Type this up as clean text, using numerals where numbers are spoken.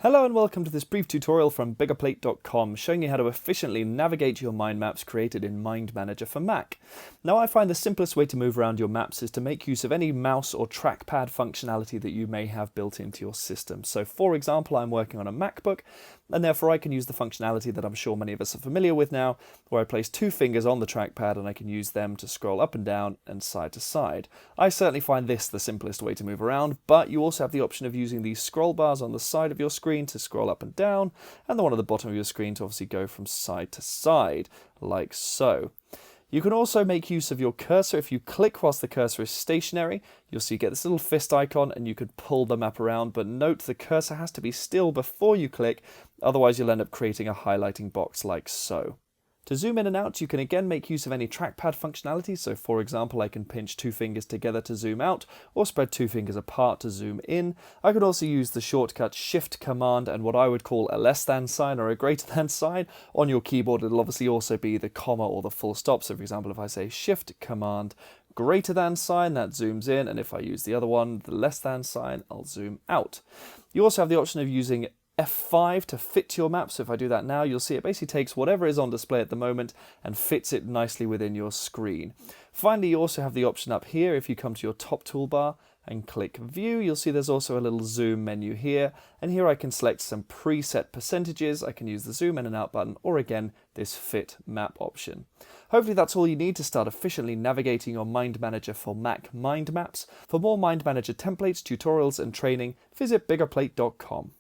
Hello and welcome to this brief tutorial from Biggerplate.com showing you how to efficiently navigate your mind maps created in MindManager for Mac. Now I find the simplest way to move around your maps is to make use of any mouse or trackpad functionality that you may have built into your system. So for example, I'm working on a MacBook and therefore I can use the functionality that I'm sure many of us are familiar with now, where I place two fingers on the trackpad and I can use them to scroll up and down and side to side. I certainly find this the simplest way to move around, but you also have the option of using these scroll bars on the side of your screen to scroll up and down, and the one at the bottom of your screen to obviously go from side to side, like so. You can also make use of your cursor. If you click whilst the cursor is stationary, you'll see you get this little fist icon and you could pull the map around, but note the cursor has to be still before you click, otherwise you'll end up creating a highlighting box like so. To zoom in and out, you can again make use of any trackpad functionality. So for example, I can pinch two fingers together to zoom out or spread two fingers apart to zoom in. I could also use the shortcut Shift Command and what I would call a less than sign or a greater than sign. On your keyboard, it'll obviously also be the comma or the full stop. So for example, if I say Shift Command greater than sign, that zooms in. And if I use the other one, the less than sign, I'll zoom out. You also have the option of using F5 to fit your map. So if I do that now, you'll see it basically takes whatever is on display at the moment and fits it nicely within your screen. Finally, you also have the option up here. If you come to your top toolbar and click View, you'll see there's also a little zoom menu here. And here I can select some preset percentages. I can use the zoom in and out button, or again, this fit map option. Hopefully that's all you need to start efficiently navigating your MindManager for Mac mind maps. For more MindManager templates, tutorials, and training, visit Biggerplate.com.